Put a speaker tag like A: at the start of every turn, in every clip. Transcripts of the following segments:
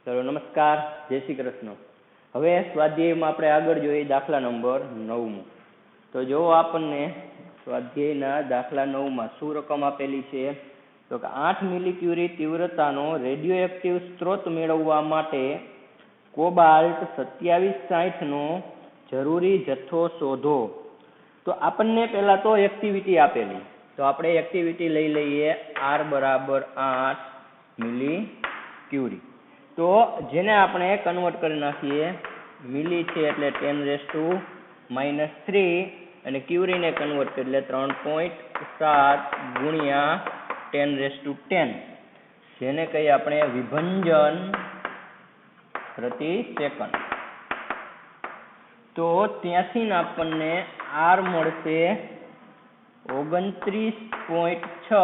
A: ચલો નમસ્કાર, જય શ્રી કૃષ્ણ. હવે સ્વાધ્યાયમાં આપણે આગળ જોઈએ દાખલા નંબર 9. તો જો આપણને સ્વાધ્યાયના દાખલા 9માં શું રકમ આપેલી છે તો કે 8 મિલીક્યુરી તીવ્રતાનો રેડિયોએક્ટિવ સ્ત્રોત મેળવવા માટે કોબાલ્ટ 2760નો જરૂરી જથ્થો શોધો. તો આપણને પહેલા તો એક્ટિવિટી આપેલી, તો આપણે એક્ટિવિટી લઈ લઈએ R બરાબર 8 મિલીક્યુરી. તો જેને આપણે કન્વર્ટ કરી નાખીએ, મિલી છે એટલે 10⁻³ અને ક્યુરીને કન્વર્ટ કરી એટલે 3.7 ગુણ્યા 10⁻10, જેને કહીએ આપણે વિભંજન પ્રતિ સેકન્ડ. તો ત્યાંથી આપણને R મળશે 29.6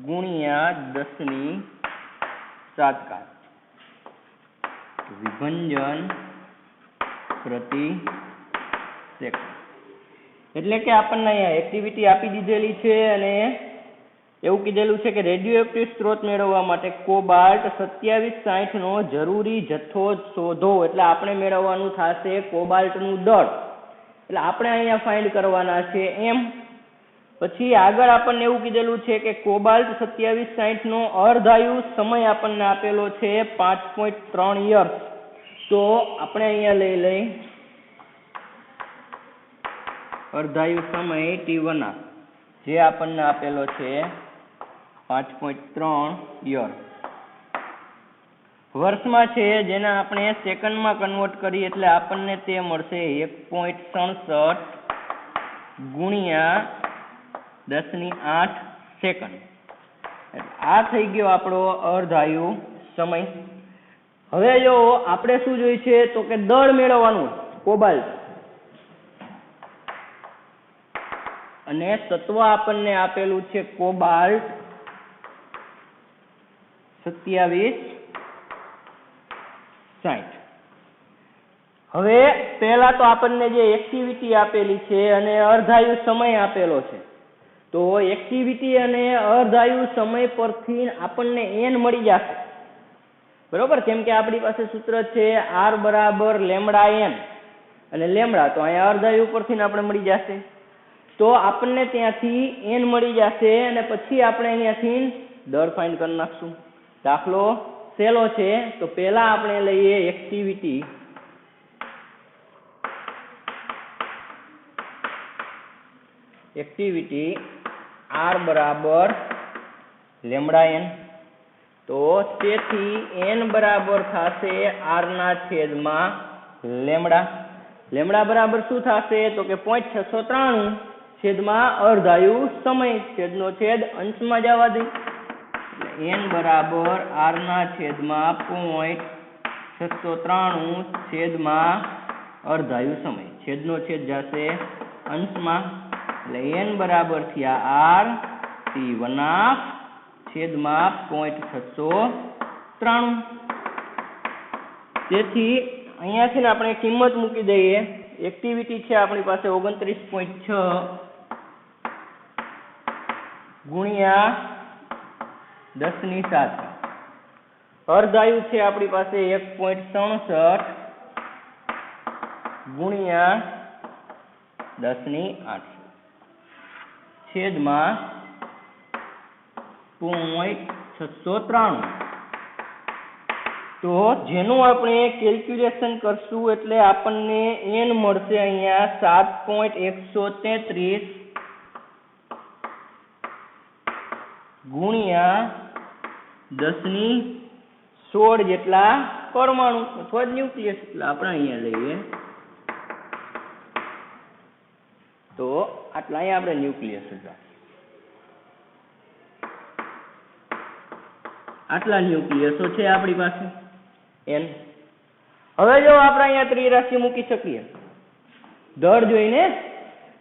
A: ગુણ્યા 10⁻7 વિભંજન પ્રતિ સેકન્ડ. એટલે કે આપણને અહીંયા એક્ટિવિટી આપી દીધેલી છે અને એવું કીધેલું છે કે રેડિયોએક્ટિવ સ્ત્રોત મેળવવા માટે કોબાલ્ટ 2760નો જરૂરી જથ્થો શોધો. એટલે આપણે મેળવવાનું થશે કોબાલ્ટનું દળ, એટલે આપણે અહીંયા ફાઇન્ડ કરવાના છે એમ. પછી આગળ આપણને એવું કીધેલું છે કે કોબાલ્ટ 2760નો અર્ધાયુ સમય આપણને આપેલો છે 5.3 યર્સ. તો આપણે અહીંયા લઈ લઈ અર્ધાયુ સમય T1 જે આપણને આપેલો છે 5.3 યર. વર્ષમાં છે જેને આપણે સેકન્ડમાં કન્વર્ટ કરીએ એટલે આપણને તે મળશે 1.67 ગુણ્યા 10⁸ સેકન્ડ. આ થઈ ગયો આપણો અર્ધાયુ સમય. હવે જો આપણે શું જોઈએ છે તો કે દળ મેળવવાનું કોબાલ્ટ, અને તત્વ આપણને આપેલું છે કોબાલ્ટ 2760. હવે પહેલા તો આપણને જે એક્ટિવિટી આપેલી છે અને અર્ધાયુ સમય આપેલો છે, તો એક્ટિવિટી અને અર્ધાયુ સમય પરથી આપણને n મળી જશે, બરોબર? કેમ કે આપણી પાસે સૂત્ર છે R બરાબર λn અને લેમડા, તો અહીંયા અર્ધાયુ પરથી આપણે મળી જશે. તો આપણને ત્યાંથી n મળી જશે અને પછી આપણે અહીંયાથી દર ફાઇન્ડ કરી નાખશું. દાખલો સહેલો છે, તો પહેલા આપણે લઈએ એક્ટિવિટી. એક્ટિવિટી R બરાબર λn, તો તેથી n બરાબર થશે R ના છેદમાં લેમડા. લેમડા બરાબર શું થશે તો કે 0.693 છેદમાં અર્ધાયુ સમય, છેદનો છેદ અંશમાં જવા દે. n બરાબર R ના છેદમાં 0.693 છેદમાં અર્ધાયુ સમય, છેદનો છેદ જશે અંશમાં, એટલે n બરાબર થયા R T1 છેદમાં 0.693. તેથી અહીંયાથી આપણે કિંમત મૂકી દઈએ. એક્ટિવિટી છે આપણી પાસે 29.6 ગુણ્યા 10⁻7, અર્ધાયુ છે આપણી પાસે 1.67 ગુણ્યા 10⁸ છેદમાં 0.693. તો જેનું આપણે કેલ્ક્યુલેશન કરશું એટલે આપણને n મળશે અહીંયા 7.133 ગુણ્યા 10⁻16 જેટલા પરમાણુ અથવા ન્યુક્લિયસ. એટલે આપણે અહીંયા લઈએ તો આટલા અહીંયા આપણે ન્યુક્લિયસ હતા, આટલા ન્યુક્લિયસો છે આપણી પાસે n. હવે જો આપણે અહીંયા ત્રિરાશિ મૂકી શકીએ દળ જોઈને,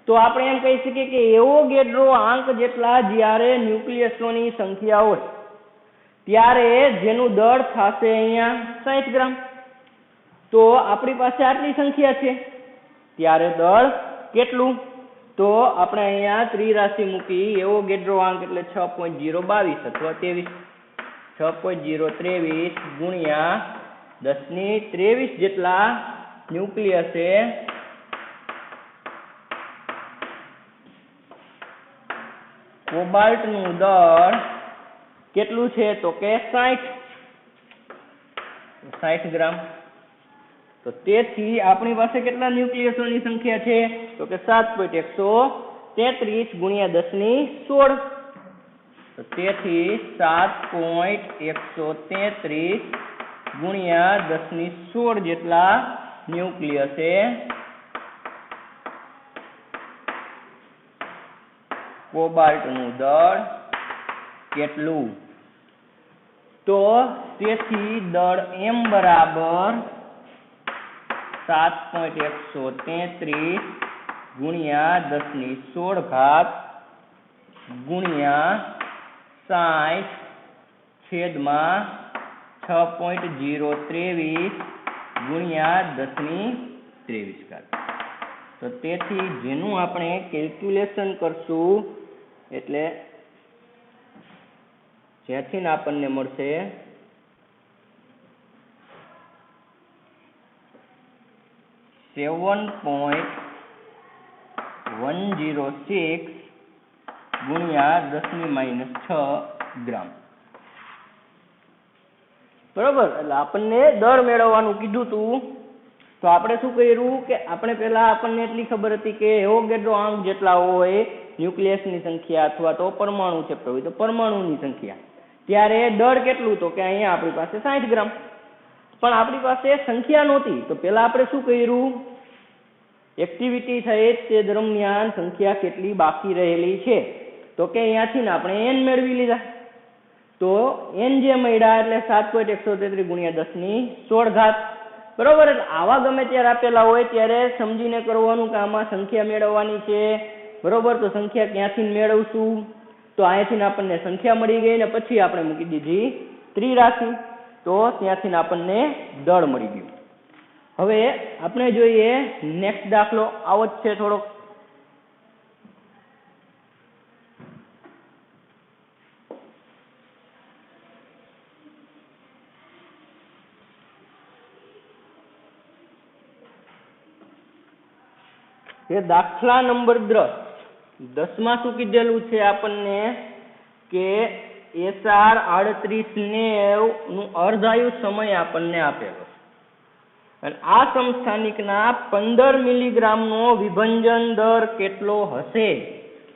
A: તો આપણે એમ કહી શકીએ કે એવોગેડ્રો આંક જેટલા જ્યારે ન્યુક્લિયસોની સંખ્યા હોય ત્યારે જેનું દળ થશે અહીંયા 60 ગ્રામ. તો આપણી પાસે આટલી સંખ્યા છે ત્યારે દળ કેટલું, તો આપણે અહીંયા ત્રિરાશિ મૂકી એવોગેડ્રો આંક એટલે 6.022 અથવા 23. 6.023 ગુણ્યા 10⁻23 જેટલા ન્યુક્લિયસે કોબાલ્ટનું દળ કેટલું છે તો કે 60 ગ્રામ. તો તેથી આપણી પાસે કેટલા ન્યુક્લિયસોની સંખ્યા છે તો કે 7.133 ગુણ્યા 10⁻16. તો તેથી 7.133 ગુણ્યા 10⁻16 જેટલા ન્યુક્લિયસે કોબાલ્ટનું દળ કેટલું તો તેથી દળ M બરાબર 7.133 ગુણ્યા 10⁻16 ગુણ્યા 60 છેદમાં 6.023 ગુણ્યા 10⁻23. તો તેથી જેનું આપણે કેલ્ક્યુલેશન કરશું એટલે જ્યાંથી આપણને મળશે 7.106 ગુણ્યા 10⁻6 ગ્રામ. બરોબર. એટલે આપણને દળ મેળવવાનું કીધું હતું. તો આપણે શું કર્યું કે આપણે પહેલા આપણને એટલી ખબર હતી કે એવોગાડ્રો આંક જેટલા હોય ન્યુક્લિયસની સંખ્યા અથવા તો પરમાણુ ચેપ્ટર હોય તો પરમાણુની સંખ્યા, ત્યારે દળ કેટલું તો કે અહીંયા આપણી પાસે 60 ગ્રામ. પણ આપણી પાસે સંખ્યા નહોતી તો પહેલા આપણે શું કર્યું, એક્ટિવિટી થઈ તે દરમિયાન સંખ્યા કેટલી બાકી રહેલી છે તો કે અહીંયાથી આપણે n મેળવી લીધા. તો n જે મળ્યા એટલે 7.133 ગુણ્યા 10⁻16. બરોબર. એટલે આવા ગમે ત્યારે આપેલા હોય ત્યારે સમજીને કરવાનું કે આમાં સંખ્યા મેળવવાની છે. બરોબર. તો સંખ્યા ક્યાંથી મેળવશું તો અહીંયાથી આપણને સંખ્યા મળી ગઈ ને પછી આપણે મૂકી દીધી ત્રિરાશિ. તો ત્યાંથી આપણને દળ મળી ગયું. હવે આપણે જોઈએ નેક્સ્ટ દાખલો આવો જ છે થોડોક. એ દાખલા નંબર 10 માં શું કીધેલું છે આપણને કે SR 3890 નું અર્ધાયુ સમય આપણને આપેલો છે અને આ સમસ્થાનિકના 15 મિલીગ્રામનો વિભંજન દર કેટલો હશે.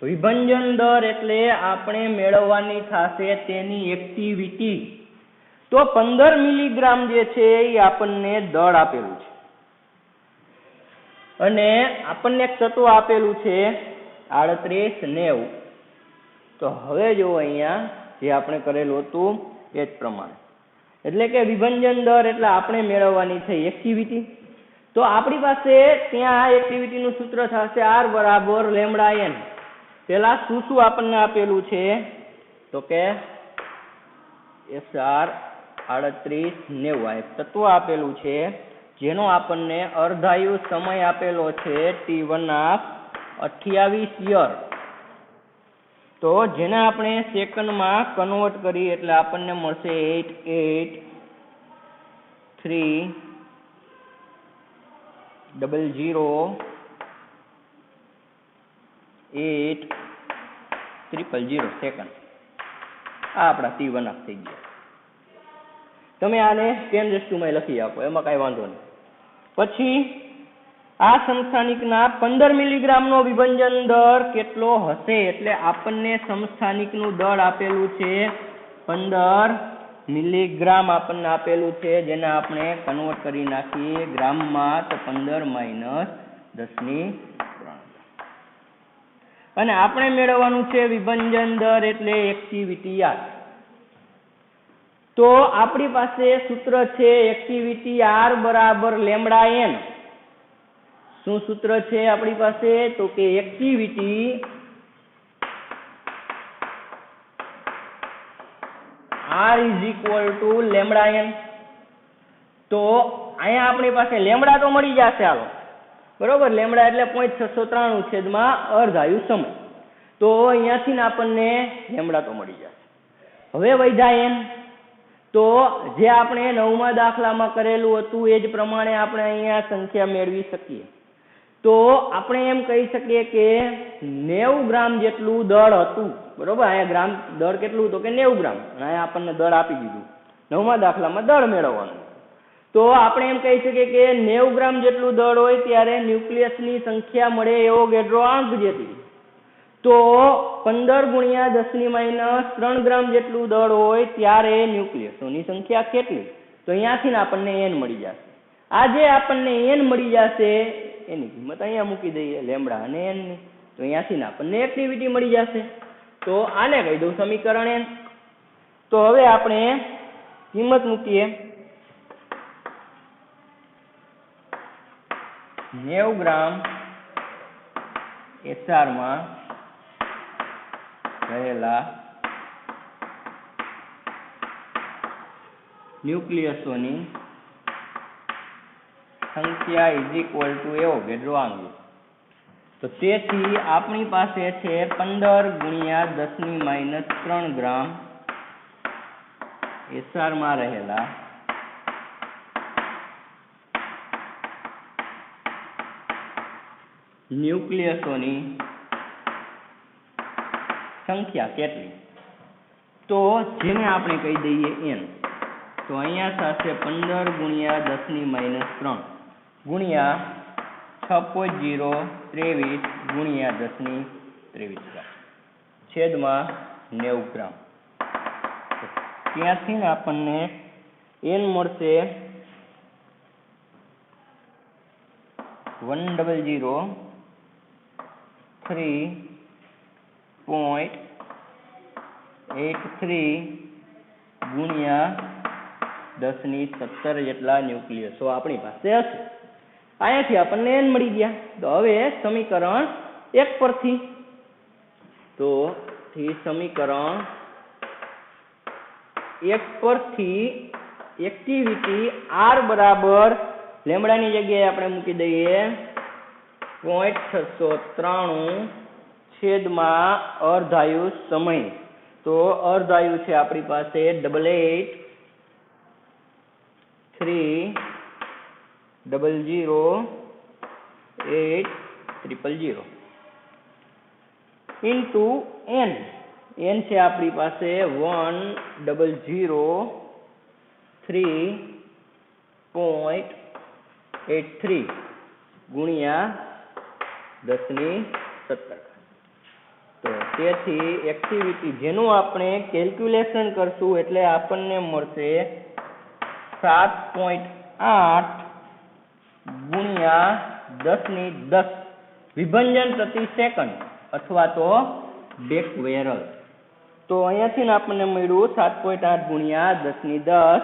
A: વિભંજન દર એટલે આપણે મેળવવાની થશે તેની એક્ટિવિટી. તો 15 મિલીગ્રામ જે છે એ આપણને દળ આપેલું છે અને આપણને એક તત્વ આપેલું છે 3890. તો હવે જો અહીંયા જે આપણે કરેલું હતું એ જ પ્રમાણે, એટલે કે વિભંજન દર એટલે આપણે મેળવવાની છે એક્ટિવિટી. તો આપણી પાસે ત્યાં એક્ટિવિટીનું સૂત્ર થશે R બરાબર λN. પેલા શું શું આપણને આપેલું છે તો કે SR 3890 આ એક તત્વ આપેલું છે જેનો આપણને અર્ધાયુ સમય આપેલો છે T1 of 28 યર. તો જેને આપણે સેકન્ડમાં કન્વર્ટ કરી એટલે આપણને મળશે 88300800 સેકન્ડ. આ આપણા T1 of થઈ ગયા. તમે આને 10 માં લખી આપો, એમાં કાંઈ વાંધો નહીં. પછી આ સમસ્થાનિકના 15 મિલીગ્રામનો વિભંજન દર કેટલો હશે એટલે આપણને સમસ્થાનિકનું દળ આપેલું છે 15 મિલીગ્રામ આપણને આપેલું છે, જેને આપણે કન્વર્ટ કરી નાખીએ ગ્રામમાં તો 15 - 10⁻3. અને આપણે મેળવવાનું છે વિભંજન દર એટલે એક્ટિવિટી R. તો આપણી પાસે સૂત્ર છે એક્ટિવિટી R બરાબર λN. શું સૂત્ર છે આપણી પાસે તો કે activity R is equal to λN. તો અહીંયા આપણી પાસે લેમડા તો મળી જશે. હાલો બરોબર. લેમડા એટલે 0.693 છેદમાં અર્ધાયુ સમય. તો અહીંયાથી આપણને લેમડા તો મળી જશે. હવે વધ્યા n. તો જે આપણે 9મા દાખલામાં કરેલું હતું એ જ પ્રમાણે આપણે અહીંયા સંખ્યા મેળવી શકીએ. તો આપણે એમ કહી શકીએ કે 90 ગ્રામ જેટલું દળ હતું. બરોબર, અહીંયા ગ્રામ દળ કેટલું હતું કે 90 ગ્રામ, અને અહીંયા આપણને દળ આપી દીધું. 9મા દાખલામાં દળ મેળવવાનું. તો આપણે એમ કહી શકીએ કે 90 ગ્રામ જેટલું દળ હોય ત્યારે ન્યુક્લિયસની સંખ્યા મળે એવો ગેડરો આંક જેટલી. તો 15 ગુણ્યા 10⁻³ ગ્રામ જેટલું દળ હોય ત્યારે ન્યુક્લિયસોની સંખ્યા કેટલી? તો અહીંયાથી આપણને n મળી જશે. આ જે આપણને n મળી જશે એની કિંમત અહીંયા મૂકી દઈએ, લેમ્બડા અને n ની. તો અહીંયાથી આપણને એક્ટિવિટી મળી જશે. તો આને કહી દઉં સમીકરણ n. તો હવે આપણે કિંમત મૂકીએ. 90 ગ્રામ SR માં રહેલા ન્યુક્લિયસોની સંખ્યા = એવોગેડ્રો આંક. તો તેથી આપણી પાસે છે 15 ગુણ્યા 10⁻³ ગ્રામ SR માં રહેલા ન્યુક્લિયસોની સંખ્યા કેટલી? તો જેને આપણે કહી દઈએ n. તો અહીંયા થશે 15 ગુણ્યા 10⁻³ ગુણ્યા 6.023 ગુણ્યા 10⁻23 ગ્રામ છેદમાં 90 ગ્રામ. ત્યાંથી આપણને n મળશે 1003.83 ગુણ્યા 10⁻17 જેટલા ન્યુક્લિયસો આપણી પાસે હશે. અહીંયાથી આપણને n મળી ગયા. તો હવે સમીકરણ 1 પરથી, તો સમીકરણ 1 પરથી એક્ટિવિટી r બરાબર લેમ્બડાની જગ્યાએ આપણે મૂકી દઈએ 0.693 છેદમાં અર્ધાયુ સમય. તો અર્ધાયુ છે આપણી પાસે 88300800 ઇન્ટુ n. n છે આપણી પાસે 1003.83 ગુણ્યા 10⁻17. તો તેથી એક્ટિવિટી જેનું આપણે કેલ્ક્યુલેશન કરશું એટલે આપણને મળશે 7.8 ગુણ્યા 10⁻10 વિભંજન પ્રતિ સેકન્ડ અથવા તો બેકવેરલ. તો અહીંયાથી આપણને મળ્યું 7.8 ગુણ્યા 10⁻10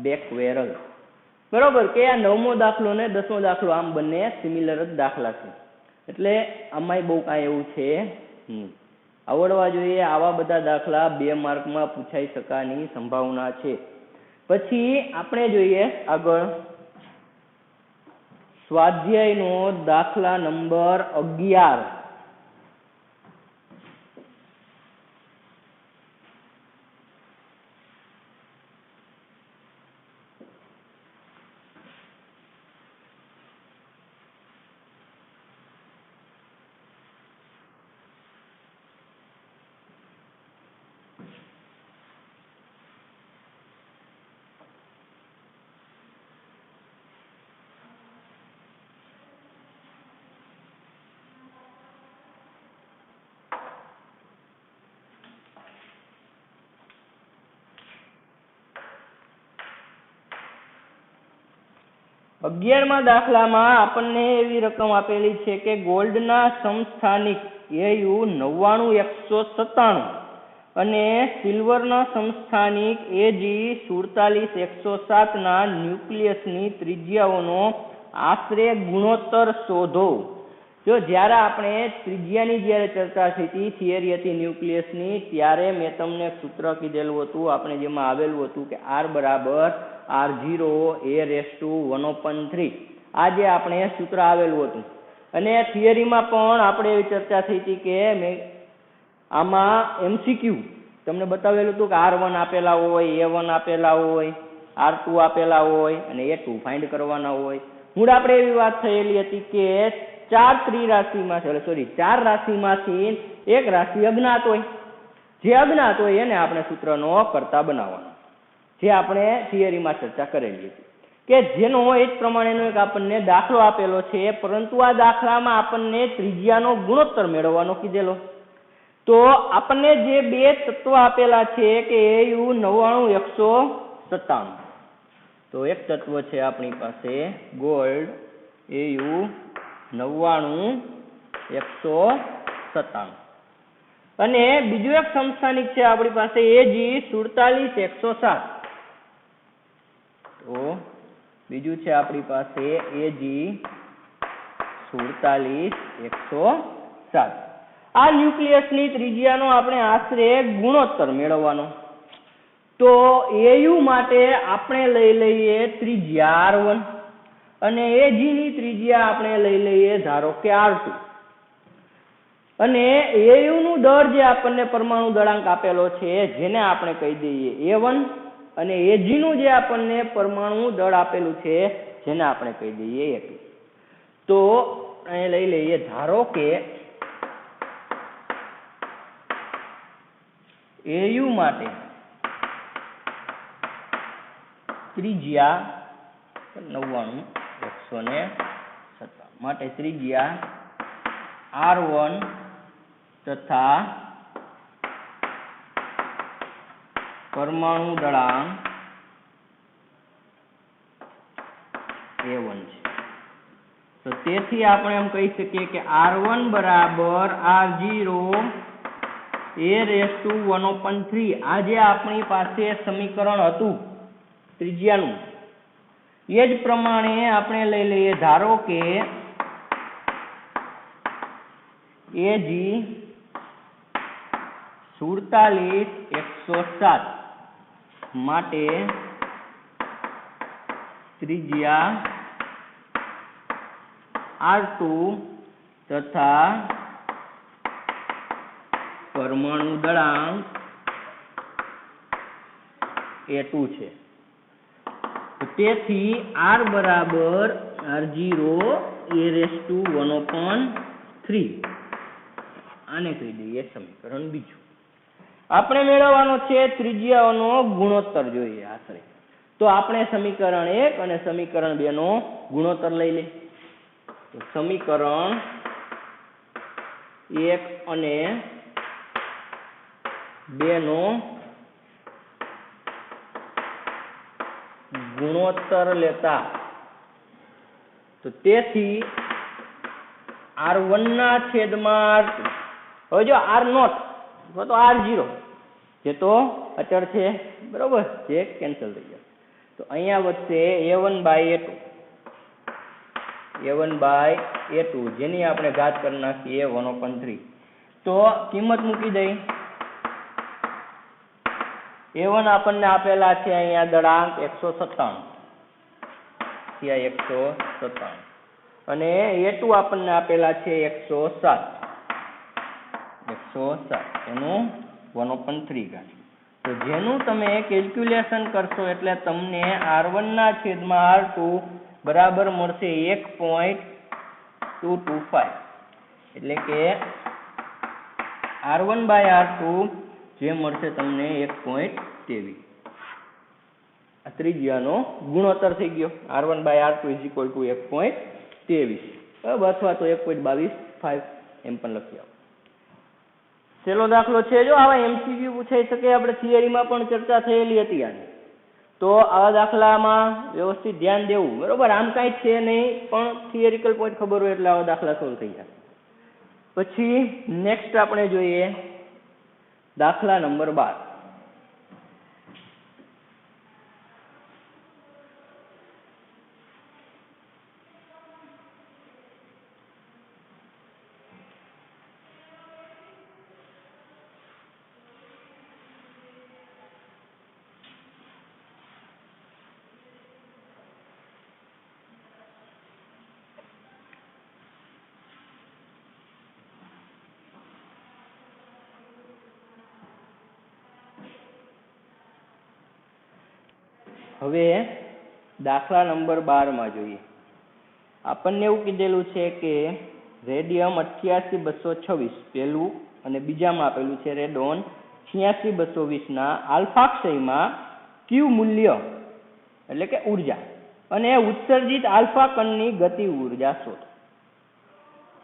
A: બેકવેરલ. બરોબર કે આ 9મો દાખલો ને 10મો દાખલો આમ બંને સિમિલર જ દાખલા છે, એટલે આમાંય બહુ કાંઈ એવું છે આવડવા જોઈએ. આવા બધા દાખલા 2 માર્કમાં પૂછાઈ શકવાની સંભાવના છે. પછી આપણે જોઈએ આગળ સ્વાધ્યાયનો દાખલા નંબર 11. અગિયારમાં દાખલામાં આપણને એવી રકમ આપેલી છે કે ગોલ્ડના સમસ્થાનિક AU 99197 અને સિલ્વરના સમસ્થાનિક AG 47107 ના ન્યુક્લિયસની ત્રિજ્યાઓનો આશરે ગુણોત્તર શોધો. જો જ્યારે આપણે ત્રિજ્યાની જ્યારે ચર્ચા થઈ હતી, થિયરી હતી ન્યુક્લિયસની, ત્યારે મેં તમને સૂત્ર કીધેલું હતું આપણે જેમાં આવેલું હતું કે R બરાબર R0a⁻1/3. આ જે આપણે સૂત્ર આવેલું હતું. અને થિયરીમાં પણ આપણે એવી ચર્ચા થઈ હતી કે આમાં MCQ તમને બતાવેલું હતું કે R1 આપેલા હોય, A1 આપેલા હોય, R2 આપેલા હોય અને A2 ફાઇન્ડ કરવાના હોય. મૂળ આપણે એવી વાત થયેલી હતી કે ચાર રાશિમાંથી એક રાશિ અજ્ઞાત હોય. જે અજ્ઞાત હોય એને આપણે સૂત્રનો કર્તા બનાવવાનો, જે આપણે થિયરીમાં ચર્ચા કરેલી હતી કે જેનો એ જ પ્રમાણેનો એક આપણને દાખલો આપેલો છે, પરંતુ આ દાખલામાં આપણને ત્રિજ્યાનો ગુણોત્તર મેળવવાનો કીધેલો. તો આપણને જે બે તત્વ આપેલા છે કે AU 99 197, તો એક તત્વ છે આપણી પાસે ગોલ્ડ AU 99 197 અને બીજું એક સમસ્થાનિક છે આપણી પાસે AG 47 107. તો બીજું છે આપણી પાસે AG 47 107. આ ન્યુક્લિયસની ત્રિજ્યાનો આપણે આશરે ગુણોત્તર મેળવવાનો. તો AU માટે આપણે લઈ લઈએ ત્રિજ્યા R1 અને AG ની ત્રિજ્યા આપણે લઈ લઈએ ધારો કે R2 અને AU નું દળ જે આપણને પરમાણુ દળાંક આપેલો છે જેને આપણે કહી દઈએ A1 અને AG નું જે આપણને પરમાણુ દળ આપેલું છે જેને આપણે કહી દઈએ A2. તો અહીં લઈ લઈએ ધારો કે AU માટે ત્રિજ્યા 99 197 માટે ત્રિજ્યા R1 તથા પરમાણુ દળાંક A1 છે. તો તેથી આપણે એમ કહી શકીએ કે R1 બરાબર R0 A⁻1/3. આ જે આપણી પાસે સમીકરણ હતું ત્રિજ્યાનું, એ જ પ્રમાણે આપણે લઈ લઈએ ધારો કે AG 47 107 માટે ત્રિજ્યા R2 તથા પરમાણુ દળાંક A2 છે. તેથી R બરાબર R0 A⁻1/3. આને કહી દઈએ સમીકરણ બીજું. આપણે મેળવવાનો છે ત્રિજ્યાઓનો ગુણોત્તર જોઈએ આશરે. તો આપણે સમીકરણ 1 અને સમીકરણ 2 નો ગુણોત્તર લઈ લઈએ. તો સમીકરણ 1 અને 2 નો ગુણોત્તર લેતા, તો તેથી R1 ના છેદમાં R2, હવે જો R0 અથવા તો R0 જે તો અચળ છે બરોબર, જે કેન્સલ થઈ જશે. તો અહીંયા વધશે A1/A2 જેની આપણે ઘાત કરી નાખીએ 1/3. તો કિંમત મૂકી દઈ. A1 આપણને આપેલા છે અહીંયા દળાંક 197 અને A2 આપણને આપેલા છે 107 એનું 1/3 ઘાત. તો જેનું તમે કેલ્ક્યુલેશન કરશો એટલે તમને R1 ના છેદમાં R2 બરાબર મળશે 1.225. એટલે કે R1/R2 જે મળશે તમને 1.23. આ ત્રિજ્યાનો ગુણોત્તર થઈ ગયો. R1/R2 = 1.23 અથવા તો 1.225 એમ પણ લખી આવો. છેલ્લો દાખલો છે. જો આવા MCQ પૂછાઈ શકે, આપણે થિયરીમાં પણ ચર્ચા થયેલી હતી આની. તો આવા દાખલામાં વ્યવસ્થિત ધ્યાન દેવું બરોબર. આમ કાંઈ છે નહીં, પણ થિયરિકલ પોઈન્ટ ખબર હોય એટલે આવા દાખલા સોલ્વ થઈ જાય. પછી નેક્સ્ટ આપણે જોઈએ દાખલા નંબર 12. હવે દાખલા નંબર 12 માં જોઈએ. આપણને એવું કીધેલું છે કે રેડિયમ 88226 પહેલું અને બીજામાં આપેલું છે રેડોન 86220 ના આલ્ફાક્ષયમાં ક્યુ મૂલ્ય એટલે કે ઉર્જા અને ઉત્સર્જિત આલ્ફા કણની ગતિ ઉર્જા શોધો.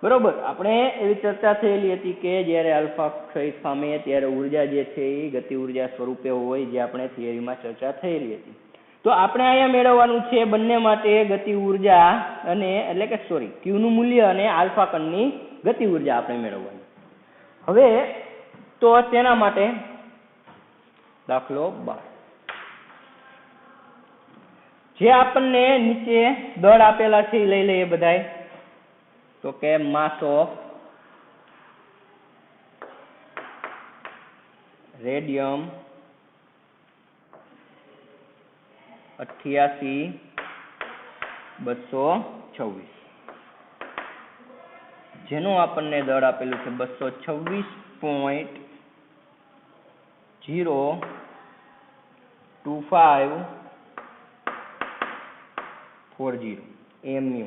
A: બરોબર, આપણે એવી ચર્ચા થયેલી હતી કે જ્યારે આલ્ફા ક્ષય પામે ત્યારે ઉર્જા જે છે એ ગતિ ઉર્જા સ્વરૂપે હોય, જે આપણે થિયરીમાં ચર્ચા થયેલી હતી. તો આપણે અહીંયા મેળવવાનું છે બંને માટે ગતિ ઉર્જા અને એટલે કે ક્યુ નું મૂલ્ય અને આલ્ફા કણની ગતિ ઉર્જા આપણે મેળવવાની. હવે તો તેના માટે દાખલો 12, જે આપણને નીચે દળ આપેલા છે એ લઈ લઈએ બધાય. તો કે માસ ઓફ રેડિયમ 88226, જેનું આપણને દળ આપેલું છે 226.02540 mu.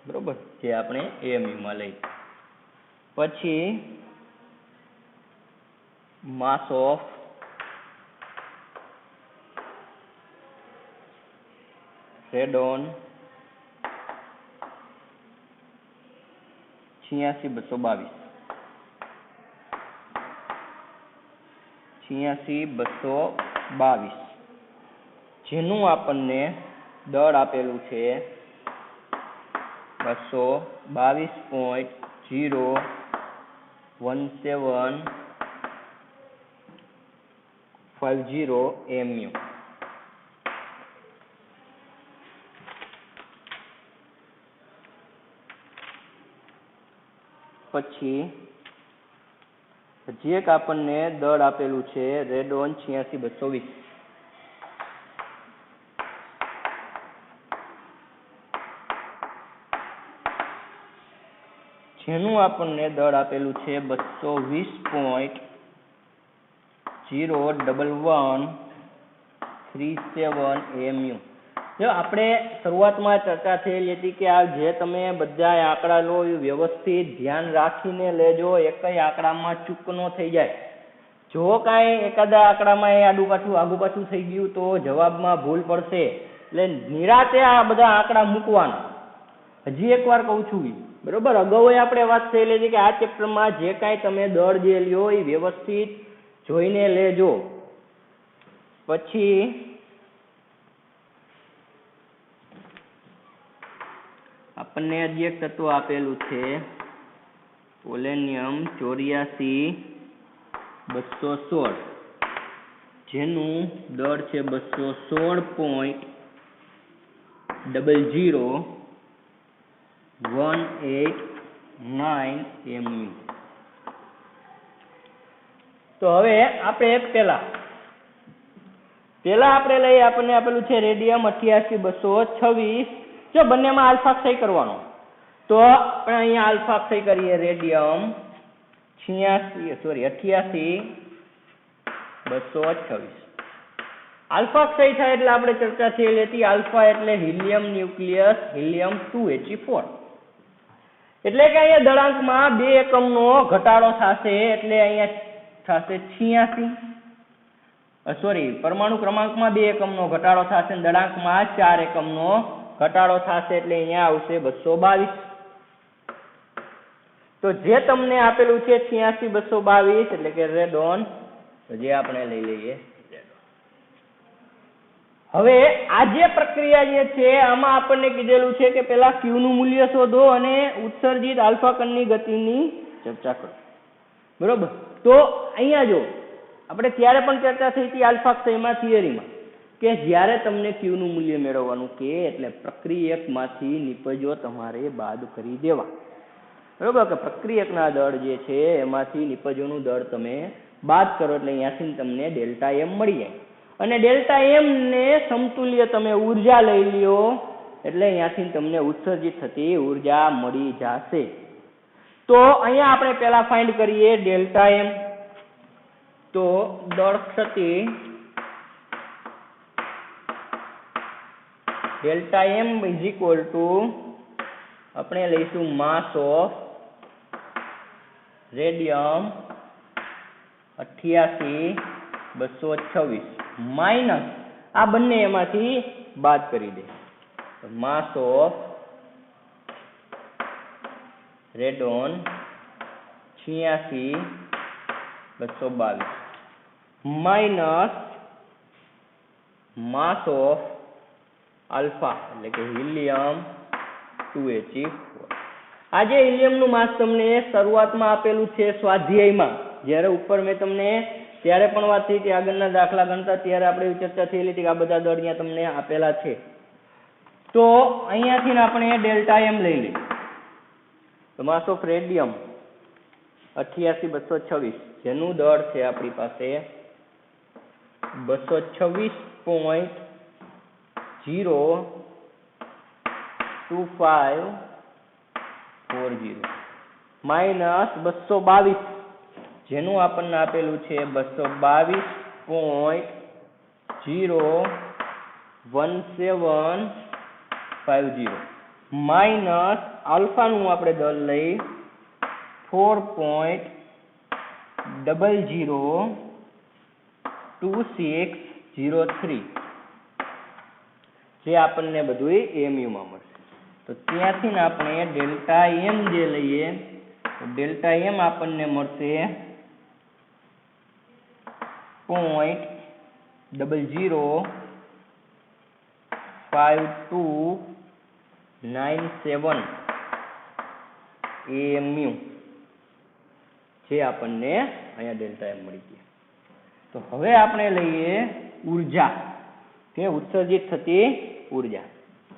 A: બરોબર, જે આપણે AMU માં લઈ. પછી માસ ઓફ રેડોન 86222, જેનું આપણને દળ આપેલું છે 222.01750 mu. પછી હજી એક આપણને દળ આપેલું છે રેડોન 86220, જેનું આપણને દળ આપેલું છે 220.01137 mu. જો આપણે શરૂઆતમાં ચર્ચા થયેલી હતી કે આ જે તમે બધા આંકડા લો એ વ્યવસ્થિત ધ્યાન રાખીને લેજો, એકય આંકડામાં ચૂક ન થઈ જાય. જો કાંઈ એકાદા આંકડામાં એ આડું પાછું આગું પાછું થઈ ગયું તો જવાબમાં ભૂલ પડશે. એટલે નિરાતે આ બધા આંકડા મૂકવાના. હજી એકવાર કહું છું, બરોબર, અગાઉ આપણે વાત થયેલી હતી કે આ ચેપ્ટરમાં જે કાંઈ તમે દળ જે લ્યો એ વ્યવસ્થિત જોઈને લેજો. પછી આપણને હજી એક તત્વ આપેલું છે પોલેનિયમ 84 જેનું દળ છે 216.01809 mu. તો હવે આપણે પહેલા આપણે લઈએ, આપણને આપેલું છે રેડિયમ 88226. જો બંનેમાં આલ્ફા ક્ષય કરવાનો તો આપણે અહીંયા આલ્ફા ક્ષય કરીએ રેડિયમ 88226. આલ્ફા ક્ષય થાય એટલે આપણે ચર્ચા થયેલી હતી, આલ્ફા એટલે હિલિયમ ન્યુક્લિયસ હિલિયમ 2He4, એટલે કે અહીંયા દળાંકમાં 2 એકમનો ઘટાડો થશે. એટલે અહીંયા થશે 86, પરમાણુ ક્રમાંકમાં 2 એકમનો ઘટાડો થશે, દળાંકમાં 4 એકમનો ઘટાડો થશે. એટલે અહીંયા આવશે 222. તો જે તમને આપેલું છે 86222 એટલે કે રેડોન, જે આપણે લઈ લઈએ. હવે આ જે પ્રક્રિયા જે છે આમાં આપણને કીધેલું છે કે પેલા ક્યુ નું મૂલ્ય શોધો અને ઉત્સર્જિત આલ્ફા કણની ગતિની ચર્ચા કરો. બરોબર, તો અહીંયા જો આપણે ત્યારે પણ ચર્ચા થઈ હતી આલ્ફા ક્ષયમાં થિયરીમાં કે જ્યારે તમને ક્યુ નું મૂલ્ય મેળવવાનું કે એટલે પ્રક્રિયકમાંથી નિપજો તમારે બાદ કરી દેવા. બરોબર, કે પ્રક્રિયકના દળ જે છે એમાંથી નિપજોનું દળ તમે બાદ કરો એટલે અહીંયાથી તમને ડેલ્ટા એમ મળી જાય. અને ડેલ્ટા એમ ને સમતુલ્ય તમે ઉર્જા લઈ લ્યો એટલે અહીંયાથી તમને ઉત્સર્જિત થતી ઉર્જા મળી જશે. તો અહીંયા આપણે પહેલા ફાઇન્ડ કરીએ ડેલ્ટા એમ. તો દળ ક્ષતિ delta M is equal to આપણે લઈશું માસ ઓફ રેડિયમ 88,226 માઇનસ આ બંને એમાંથી બાદ કરી દે mass of radon 86,222 minus mass of alpha એટલે કે હિલિયમ 2He4 આ જે હિલિયમનું માસ તમને શરૂઆતમાં આપેલું છે સ્વાધ્યાયમાં, જ્યારે ઉપર મેં તમને ત્યારે પણ વાત થઈ હતી આગળના દાખલા ગણતા ત્યારે આપણે એવી ચર્ચા થયેલી હતી કે આ બધા દળ અહીંયા તમને આપેલા છે. તો અહીંયાથી આપણે ડેલ્ટા એમ લઈ લઈએ તો માસ ઓફ રેડિયમ 88,226 જેનું દળ છે આપણી પાસે 226.02540 માઇનસ 222 જેનું આપણને આપેલું છે 222.01750 માઇનસ આલ્ફાનું આપણે દળ લઈ 4.002603 જે આપણને બધું એમયુ માં મળશે. તો ત્યાંથી આપણે ડેલ્ટા એમ જે લઈએ તો ડેલ્ટા એમ આપણને મળશે 0.005297 એમયુ જે આપણને અહીંયા ડેલ્ટા એમ મળી ગયા. તો હવે આપણે લઈએ ઉર્જા કે ઉત્સર્જિત થતી ઉર્જા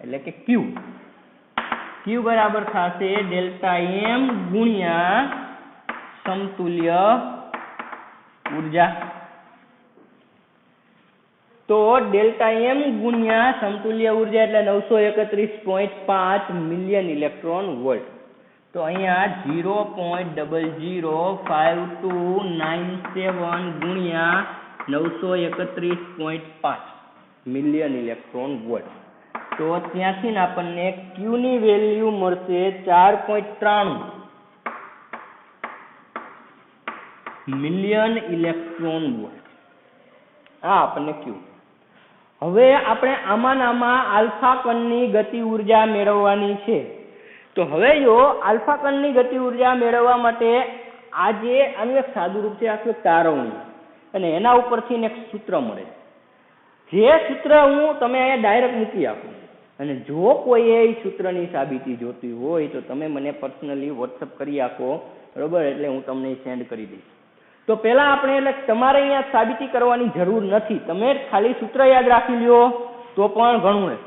A: એટલે કે Q. Q બરાબર થશે ડેલ્ટા એમ ગુણ્યા સમતુલ્ય ઉર્જા. તો ડેલ્ટા એમ ગુણ્યા સમતુલ્ય ઉર્જા એટલે 931.5 મિલિયન ઇલેક્ટ્રોન વોલ્ટ. તો અહીંયા 0.005297 ગુણ્યા 931.5 મિલિયન ઇલેક્ટ્રોન વોલ્ટ. તો ત્યાંથી આપણને Q ની વેલ્યુ મળશે 4.93 મિલિયન ઇલેક્ટ્રોન વોલ્ટ. આ આપણને Q. હવે આપણે આમાં આલ્ફા કણની ગતિ ઉર્જા મેળવવાની છે. તો હવે જો આલ્ફા કણની ગતિ ઉર્જા મેળવવા માટે આ જે આનું એક સાદું રૂપ છે આખું તારવણી અને એના ઉપરથી એક સૂત્ર મળે. જે સૂત્ર હું તમે અહીંયા ડાયરેક્ટ મૂકી આપું અને જો કોઈ એ સૂત્રની સાબિતી જોતી હોય તો તમે મને પર્સનલી વોટ્સઅપ કરી આપો, બરોબર? એટલે હું તમને સેન્ડ કરી દઈશ. તો પહેલા આપણે એટલે તમારે અહીંયા સાબિતી કરવાની જરૂર નથી, તમે ખાલી સૂત્ર યાદ રાખી લ્યો તો પણ ઘણું છે.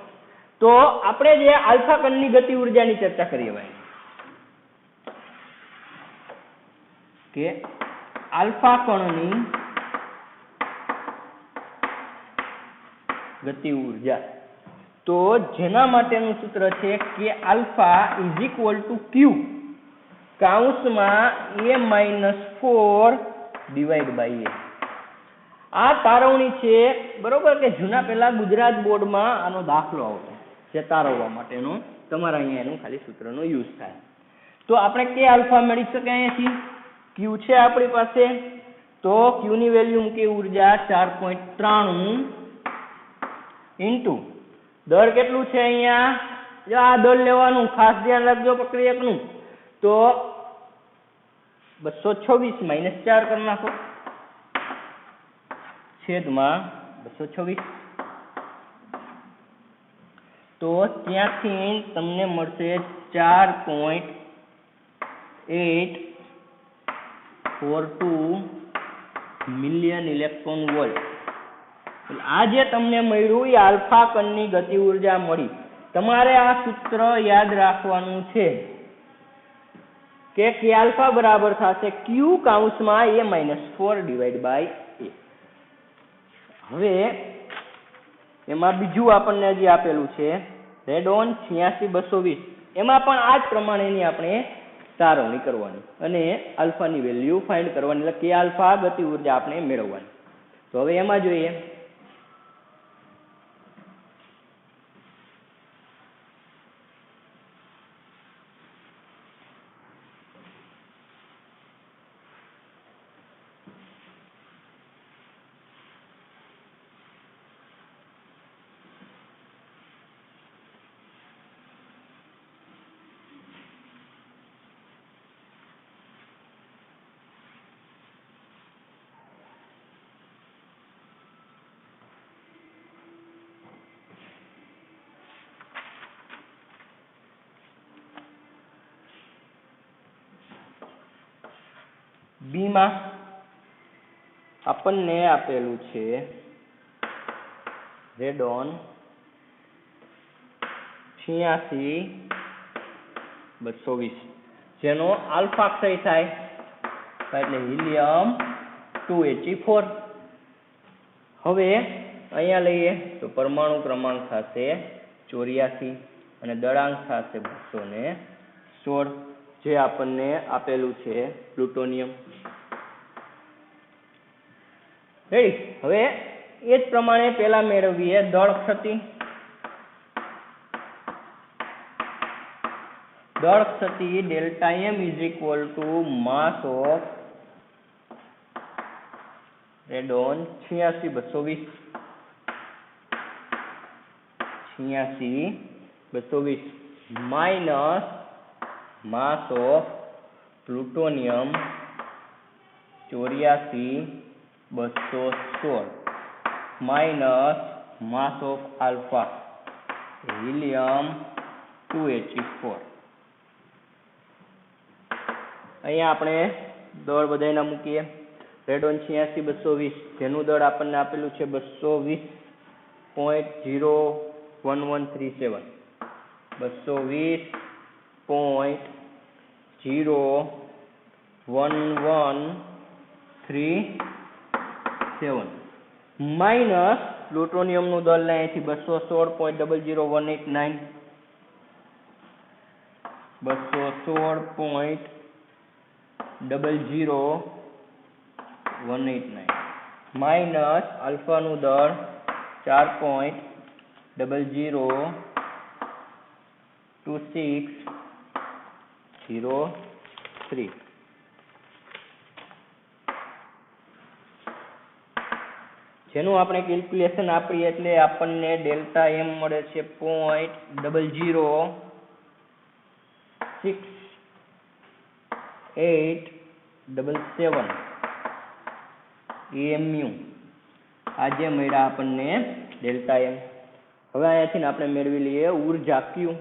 A: તો આપણે જે આલ્ફા કણની ગતિ ઉર્જાની ચર્ચા કરીએ ભાઈ કે આલ્ફા કણની ગતિ ઉર્જા, તો જેના માટેનું સૂત્ર છે કે alpha is equal two Q કૌંસમાં A-4 ડિવાઈડ બાય A. આ તારવણી છે, બરોબર? કે જૂના પહેલા ગુજરાત બોર્ડમાં આનો દાખલો આવતો જે તારવવા માટેનો, તમારા અહીંયા એનું ખાલી સૂત્રનો યુઝ થાય. તો આપણે કે આલ્ફા મળી શકે અહીંયાથી Q છે આપણી પાસે, તો Q ની વેલ્યુ મૂકી ઉર્જા 4.93 ઇન્ટુ દળ કેટલું છે અહીંયા, જો આ દળ લેવાનું ખાસ ધ્યાન રાખજો પ્રક્રિયકનું. તો 226 માઇનસ 4 કરી નાખો છેદમાં 226. તો ત્યાંથી તમને મળશે 4.842 મિલિયન ઇલેક્ટ્રોન વોલ્ટ. આ જે તમને મળ્યું એ આલ્ફા કણની ગતિ ઉર્જા મળી. તમારે આ સૂત્ર યાદ રાખવાનું છે કે આલ્ફા બરાબર થશે Q કૌંસમાં A-4 ડિવાઈડ બાય A. હવે એમાં બીજું આપણને હજી આપેલું છે રેડોન 86,220. એમાં પણ આ જ પ્રમાણેની આપણે તારવણી કરવાની અને આલ્ફાની વેલ્યુ ફાઇન્ડ કરવાની, એટલે કે આલ્ફા ગતિ ઉર્જા આપણે મેળવવાની. તો હવે એમાં જોઈએ બી માં આપણને આપેલું છે રેડોન 86-220 જેનો આલ્ફા ક્ષય થાય એટલે હિલિયમ 2He4. હવે અહીંયા લઈએ તો પરમાણુ ક્રમાંક થશે 84 અને દળાંક થશે 216 જે આપણને આપેલું છે પ્લુટોનિયમ. રેડી. હવે એ જ પ્રમાણે પેલા મેળવીએ દળ ક્ષતિ. દળ ક્ષતિ delta M is equal to mass of radon 86-220 minus mass of plutonium 84-216 minus mass of alpha helium 2He4. અહીંયા આપણે દળ બધાયના મૂકીએ. રેડોન 86-220 જેનું દળ આપણને આપેલું છે 220.01137 220.01137 માઇનસ પ્લુટોનિયમનું દળ અહીંથી 216.00189 216.00189 માઇનસ આલ્ફાનું દળ 4.002603 જેનું આપણે કેલ્ક્યુલેશન આપીએ એટલે આપણને ડેલ્ટા એમ મળે છે 0.06877 EMU. આજે મળ્યા આપણને ડેલ્ટા એમ. હવે અહીંયાથી આપણે મેળવી લઈએ ઉર્જા ક્યુ.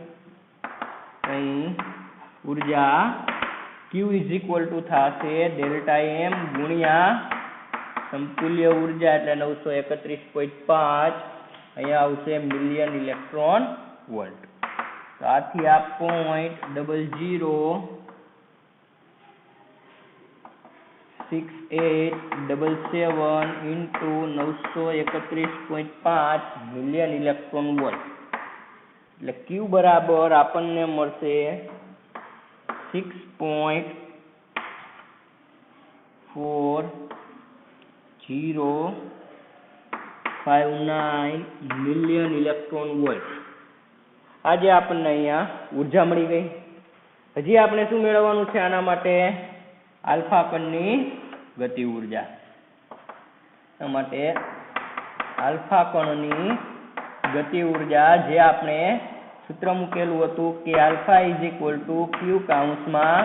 A: અહીં ઉર્જા ક્યુ ઇઝ ઇક્વલ ટુ થશે ડેલ્ટા એમ ગુણ્યા સમતુલ્ય ઉર્જા એટલે 931.5 અહીંયા આવશે મિલિયન ઇલેક્ટ્રોન વોલ્ટ. તો આથી આ 0.006877 ઇન્ટુ 931.5 મિલિયન ઇલેક્ટ્રોન વોલ્ટ એટલે ક્યુ બરાબર આપણને મળશે 6.4059 મિલિયન ઇલેક્ટ્રોન વોલ્ટ. આજે આપણને અહીંયા ઉર્જા મળી ગઈ. હજી આપણે શું મેળવવાનું છે આના માટે? આલ્ફા કણની ગતિ ઉર્જા. એના માટે આલ્ફા કણની ગતિ ઉર્જા જે આપણે સૂત્ર મૂકેલું હતું કે alpha is equal to Q કાઉન્સમાં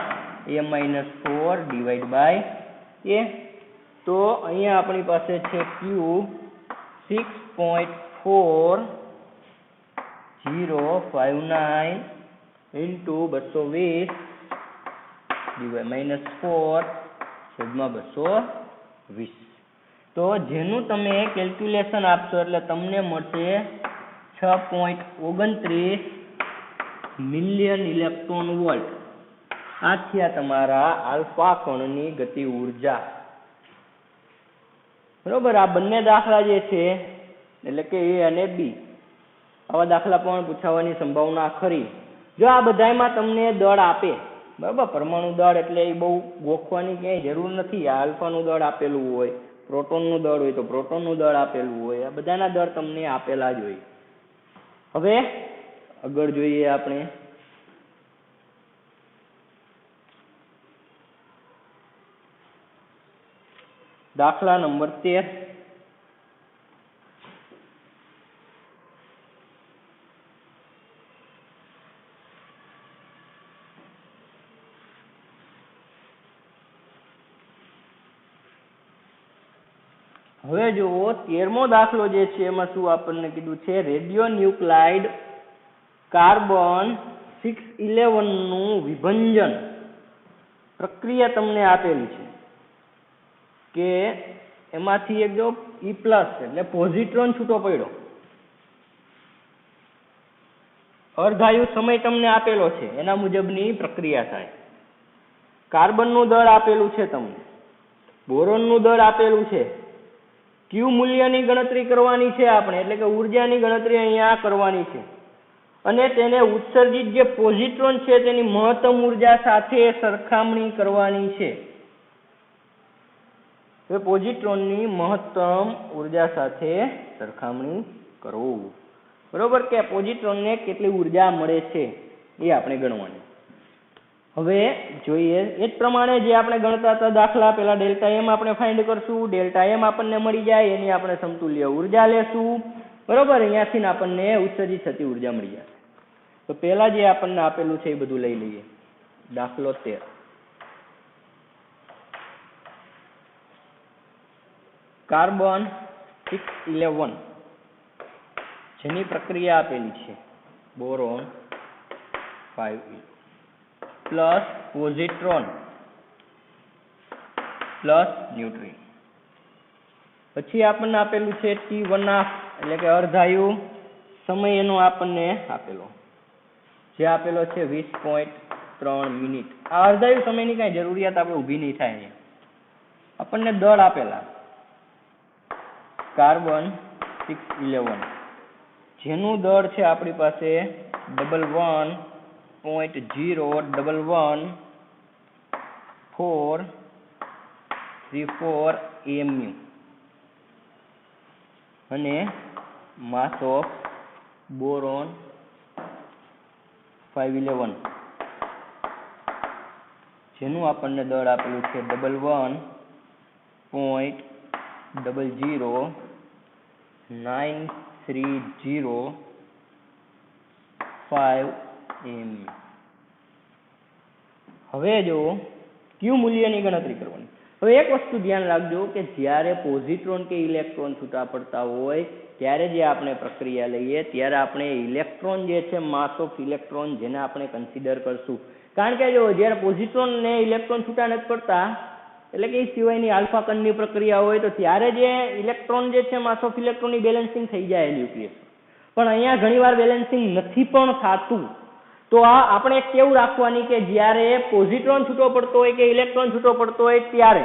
A: a-4 ડિવાઈડ બાય a. તો અહીંયા આપણી પાસે છે ક્યુ 6.4059 ઇન્ટુ 220 ડિવાઈડ -4/220. તો જેનું તમે કેલ્ક્યુલેશન આપશો એટલે તમને મળશે 6.29 મિલિયન ઇલેક્ટ્રોન વોલ્ટ. આ થયા તમારા આલ્ફા કણની ગતિ ઉર્જા. બરોબર. આ બંને દાખલા જે છે એટલે કે એ અને બી આવા દાખલા પણ પૂછાવાની સંભાવના ખરી. જો આ બધામાં તમને દળ આપે, બરાબર, પરમાણુ દળ એટલે એ બહુ ગોખવાની ક્યાંય જરૂર નથી. આ આલ્ફાનું દળ આપેલું હોય, પ્રોટોનનું દળ હોય તો પ્રોટોનનું દળ આપેલું હોય, આ બધાના દળ તમને આપેલા જ હોય. હવે આગળ જોઈએ આપણે. દાખલા નંબર 13. હવે જુઓ 13મો દાખલો જે છે એમાં શું આપણને કીધું છે? રેડિયો ન્યુક્લાઇડ કાર્બન 611 નું વિભંજન પ્રક્રિયા તમને આપેલી છે. કે એમાંથી એક જો E+ એટલે પોઝિટ્રોન છૂટો પડ્યો. અર્ધાયુ સમય તમને આપેલો છે, એના મુજબની પ્રક્રિયા થાય. કાર્બનનું દળ આપેલું છે તમને, બોરોનનું દળ આપેલું છે. ક્યુ મૂલ્યની ગણતરી કરવાની છે આપણે, એટલે કે ઉર્જાની ગણતરી અહીંયા કરવાની છે. અને તેને ઉત્સર્જિત જે પોઝિટ્રોન છે તેની મહત્તમ ઉર્જા સાથે સરખામણી કરવાની છે. તો પોઝિટ્રોનની મહત્તમ ઉર્જા સાથે સરખામણી કરવું. બરોબર, કે પોઝિટ્રોનને કેટલી ઉર્જા મળે છે એ આપણે ગણવાની. હવે જોઈએ એ જ પ્રમાણે જે આપણે ગણતા હતા દાખલા, પેલા ડેલ્ટા એમ આપણે ફાઇન્ડ કરશું. ડેલ્ટા એમ આપણને મળી જાય એની આપણે સમતુલ્ય ઉર્જા લેશું. બરોબર, અહીંયાથી આપણને ઉત્સર્જિત થતી ઉર્જા મળી જાય. તો પેલા જે આપણને આપેલું છે એ બધું લઈ લઈએ. દાખલો 13. કાર્બન 611 જેની પ્રક્રિયા આપેલી છે બોરોન 5 પ્લસ પોઝિટ્રોન પ્લસ ન્યુટ્રિન. પછી આપણને આપેલું છે T1 એટલે કે અર્ધાયુ સમય એનો આપણને આપેલો જે આપેલો છે 20.3 મિનિટ. આ અર્ધાયુ સમયની કાંઈ જરૂરિયાત આપણે ઊભી નહીં થાય. આપણને દળ આપેલા કાર્બન 611 જેનું દળ છે આપણી પાસે 11.014134 AMU અને માસ ઓફ બોરોન 511 જેનું આપણને દળ આપેલું છે 11.09305 AMU. હવે જો ક્યુ મૂલ્યની ગણતરી કરવાની. હવે એક વસ્તુ ધ્યાન રાખજો કે જ્યારે પોઝિટ્રોન કે ઇલેક્ટ્રોન છૂટા પડતા હોય ત્યારે જે આપણે પ્રક્રિયા લઈએ ત્યારે આપણે ઇલેક્ટ્રોન જે છે માસ ઓફ ઇલેક્ટ્રોન જેને આપણે કન્સિડર કરશું. કારણ કે જો જ્યારે પોઝિટ્રોન ને ઇલેક્ટ્રોન છૂટા નથી પડતા એટલે કે એ સિવાયની આલ્ફા કણની પ્રક્રિયા હોય તો ત્યારે જે ઇલેક્ટ્રોન જે છે માસ ઓફ ઇલેક્ટ્રોનની બેલેન્સિંગ થઈ જાય ન્યુક્લિયસ. પણ અહીંયા ઘણીવાર બેલેન્સિંગ નથી પણ થતું. તો આ આપણે કેવું રાખવાની કે જ્યારે પોઝિટ્રોન છૂટો પડતો હોય કે ઇલેક્ટ્રોન છૂટો પડતો હોય ત્યારે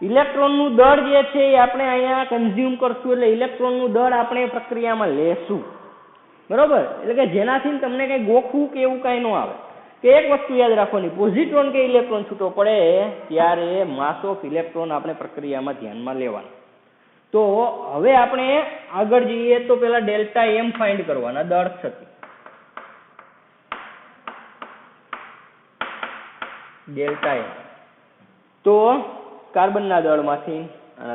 A: ઇલેક્ટ્રોનનું દળ જે છે એ આપણે અહીંયા કન્ઝ્યુમ કરશું. એટલે ઇલેક્ટ્રોનનું દળ આપણે પ્રક્રિયામાં લેશું. બરોબર, એટલે કે જેનાથી તમને કંઈ ગોખવું કે એવું કાંઈ ન આવે. કે એક વસ્તુ યાદ રાખવાની, પોઝિટ્રોન કે ઇલેક્ટ્રોન છૂટો પડે ત્યારે માસ ઓફ ઇલેક્ટ્રોન આપણે પ્રક્રિયામાં ધ્યાનમાં લેવાના. તો હવે આપણે આગળ જઈએ તો પેલા ડેલ્ટા એમ ફાઇન્ડ કરવાના દળ થતી. ડેલ્ટા એમ તો કાર્બનના દળમાંથી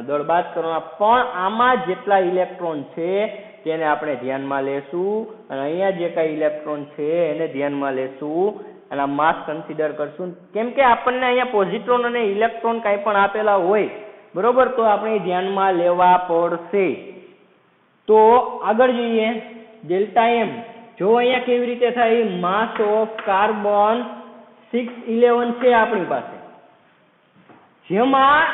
A: દળ બાદ કરવાના, પણ આમાં જેટલા ઇલેક્ટ્રોન છે તેને આપણે ધ્યાનમાં લેશું અને અહીંયા જે કાંઈ ઇલેક્ટ્રોન છે એને ધ્યાનમાં લેશું અને માસ કન્સિડર કરશું. કેમ કે આપણને અહીંયા પોઝિટ્રોન અને ઇલેક્ટ્રોન કાંઈ પણ આપેલા હોય બરોબર, તો આપણે ધ્યાનમાં લેવા પડશે. તો આગળ જઈએ ડેલ્ટા એમ. જો અહીંયા કેવી રીતે થાય, માસ ઓફ કાર્બન 611 છે આપણી પાસે, જેમાં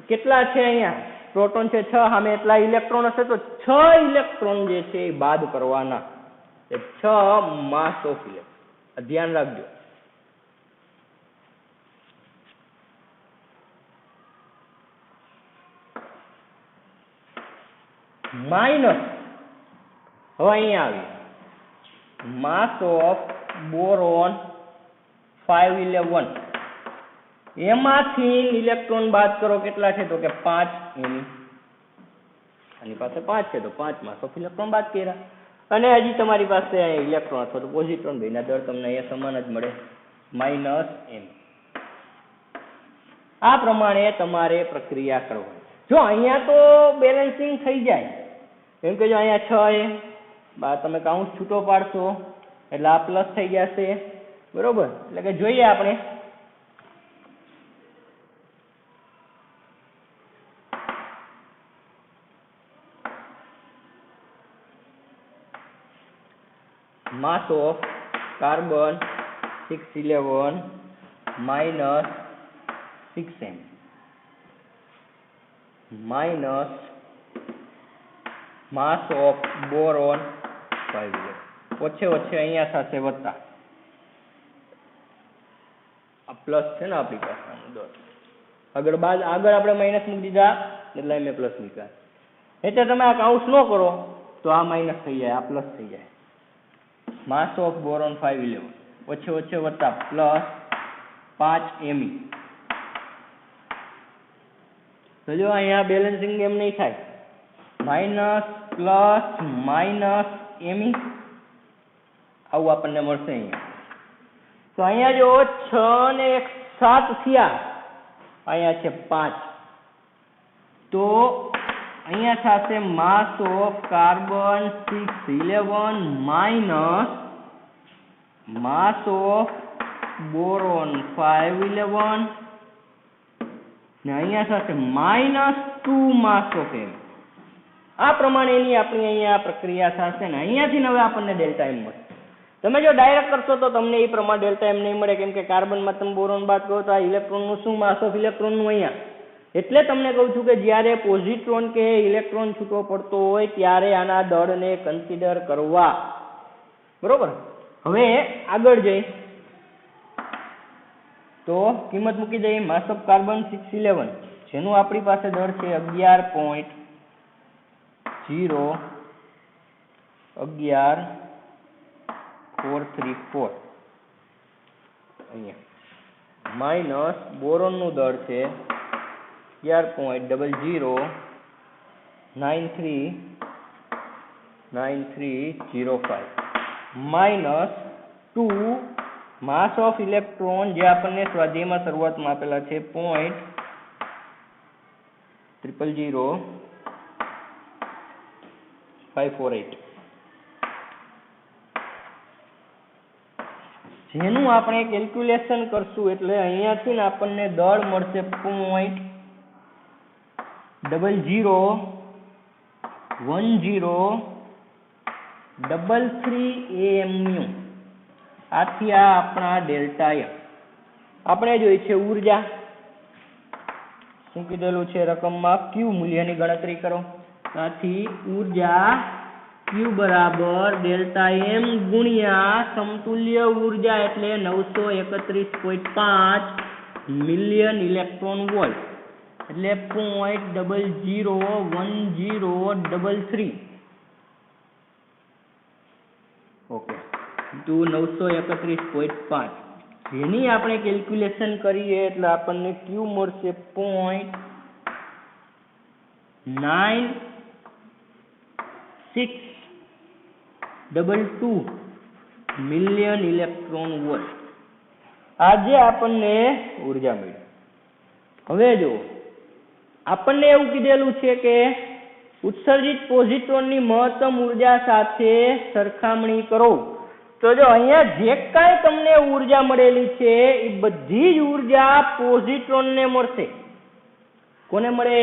A: કેટલા છે અહીંયા પ્રોટોન છે 6, સામે એટલા ઇલેક્ટ્રોન હશે તો 6 ઇલેક્ટ્રોન જે છે એ બાદ કરવાના. 6 માસ ઓફ ઇલેક્ટ્રોન ધ્યાન રાખજો. માઇનસ હવે અહીંયા આવી માસ ઓફ બોરોન 511 એમાંથી ઇલેક્ટ્રોન બાદ કરો. કેટલા છે તો કે 5 આની પાસે 5 છે તો 5 માસ ઓફ ઇલેક્ટ્રોન બાદ કર્યા. અને હજી તમારી પાસે ઇલેક્ટ્રોન અથવા તો પોઝિટ્રોન બેના દળ તમને અહીંયા સમાન જ મળે -m. આ પ્રમાણે તમારે પ્રક્રિયા કરવાની. જો અહીંયા તો બેલેન્સિંગ થઈ જાય, કેમ કે જો અહીંયા 6 તમે કાઉન્ટ છૂટો પાડશો એટલે આ પ્લસ થઈ જશે બરોબર. એટલે કે જોઈએ આપણે mass of carbon 611 minus 6m. Minus mass of boron 5 વચ્ચે વચ્ચે અહીંયા થશે વત્તા, આ પ્લસ છે ને આપણી પાસે આનો દર, આગળ આપણે માઇનસ મૂકી દીધા એટલે મેં પ્લસ મૂક્યા, એટલે તમે આ કાઉન્સ ન કરો તો આ માઇનસ થઈ જાય, આ પ્લસ થઈ જાય. માસ ઓફ બોરોન 511 વચ્ચે વચ્ચે વત્તા પ્લસ 5 Me. તો જો અહીંયા બેલેન્સિંગ એમ નહીં થાય, માઇનસ પ્લસ માઇનસ Me આવું આપણને મળશે અહીંયા. તો અહીંયા જો 6 ને 7 થયા, અહીંયા છે 5, તો અહીંયા થશે માસ of carbon 611 minus mass of boron 511 ને અહીંયા થશે -2 માસ ઓફ M. આ પ્રમાણેની આપણી અહીંયા પ્રક્રિયા થશે ને અહીંયાથી હવે આપણને ડેલ્ટા M મળે. તમે જો ડાયરેક્ટ કરશો તો તમને એ પ્રમાણે ડેલ્ટા M નહીં મળે, કેમ કે કાર્બનમાં તમે બોરોન બાદ કરો તો આ ઇલેક્ટ્રોનનું શું માસ ઓફ ઇલેક્ટ્રોનનું અહીંયા. એટલે તમને કહું છું કે જ્યારે પોઝિટ્રોન કે ઇલેક્ટ્રોન છૂટો પડતો હોય ત્યારે આના દળને કન્સિડર કરવા. બરોબર. હવે આગળ જઈ તો કિંમત મૂકી દઈએ. માસ ઓફ કાર્બન 611 જેનું આપણી પાસે દળ છે 11.434 અહીંયા, માઇનસ બોરોનનું દળ છે 11.00939305 માઇનસ 2 માસ ઓફ ઇલેક્ટ્રોન જે આપણને સ્વાધ્યાયમાં શરૂઆતમાં આપેલા છે 0.000548 જેનું આપણે કેલ્ક્યુલેશન કરશું એટલે અહીંયાથી ને આપણને દળ મળશે 0.0033 AMU. આથી આ આપણા ડેલ્ટા M. આપણે જોઈ છે ઉર્જા શું કીધેલું છે રકમમાં, Q મૂલ્યની ગણતરી કરો. આથી ઉર્જા Q બરાબર ડેલ્ટા M ગુણ્યા સમતુલ્ય ઉર્જા એટલે 931.5 મિલિયન ઇલેક્ટ્રોન વોલ્ટ એટલે 0.001033. ઓકે, તો 931.5 જેની આપણે કેલ્ક્યુલેશન કરીએ એટલે આપણને Q મળશે 0.9622 મિલિયન ઇલેક્ટ્રોન વોલ્ટ. આજે આપણને ઉર્જા મળી. હવે જો આપણને એવું કીધેલું છે કે ઉત્સર્જિત પોઝિટ્રોનની મહત્તમ ઉર્જા સાથે સરખામણી કરો. તો જો અહીંયા જે કાંઈ તમને ઉર્જા મળેલી છે એ બધી જ ઉર્જા પોઝિટ્રોનને મળશે. કોને મળે?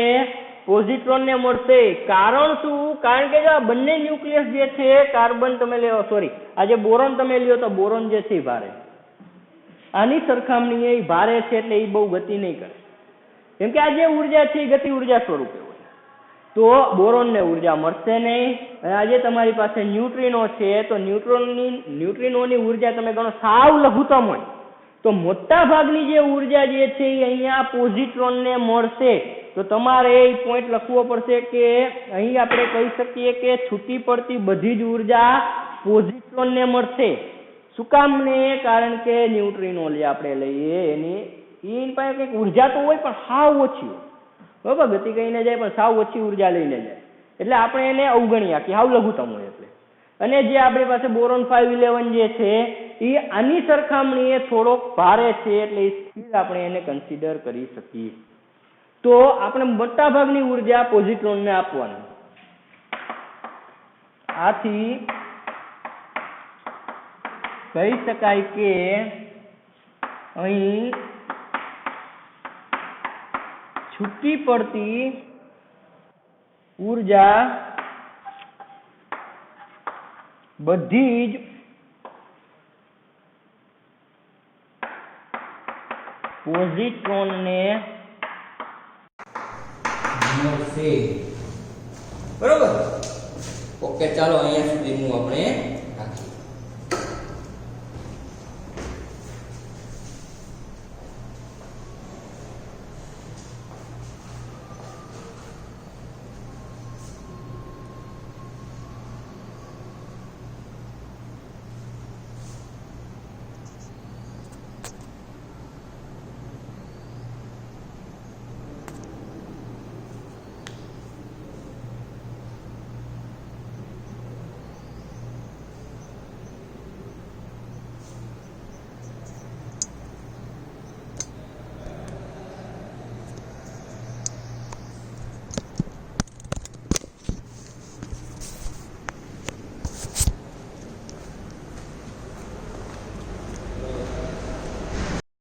A: પોઝિટ્રોનને મળશે. કારણ શું? કારણ કે જો આ બંને ન્યુક્લિયસ જે છે કાર્બન તમે લ્યો, સોરી આ જે બોરોન તમે લ્યો તો બોરોન જે છે એ ભારે, આની સરખામણીએ એ ભારે છે એટલે એ બહુ ગતિ નહીં કરે, કેમ કે આ જે ઉર્જા છે એ ગતિ ઉર્જા સ્વરૂપે હોય, તો બોરોનને ઉર્જા મળશે નહીં. અને આજે તમારી પાસે ન્યુટ્રિનો છે તો ન્યુટ્રિનોની ઉર્જા તમે ગણો સાવ લઘુત્તમ હોય તો મોટા ભાગની જે ઉર્જા જે છે એ અહીંયા પોઝિટ્રોનને મળશે. તો તમારે એ પોઈન્ટ લખવો પડશે કે અહીં આપણે કહી શકીએ કે છૂટી પડતી બધી જ ઉર્જા પોઝિટ્રોનને મળશે. શું કામ ને? કારણ કે ન્યુટ્રિનો જે આપણે લઈએ એની પાસે કંઈક ઉર્જા તો હોય પણ સાવ ઓછી હોય, બરાબર, ગતિ કહીને જાય પણ સાવ ઓછી ઉર્જા લઈને જાય એટલે આપણે એને અવગણી આપીએ, સાવ લઘુત્તમ હોય એટલે. અને જે આપણી પાસે બોરોન 511 જે છે એ આની સરખામણીએ થોડોક ભારે છે એટલે સ્ટીલ આપણે એને કન્સિડર કરી શકીએ. તો આપણે મોટા ભાગની ઉર્જા પોઝિટ્રોનને આપવાની. આથી કહી શકાય કે અહીં છૂટી પડતી ઉર્જા બધી જ પોઝિટ્રોનને મળશે. બરોબર. ઓકે, ચાલો અહીંયા સુધીનું આપણે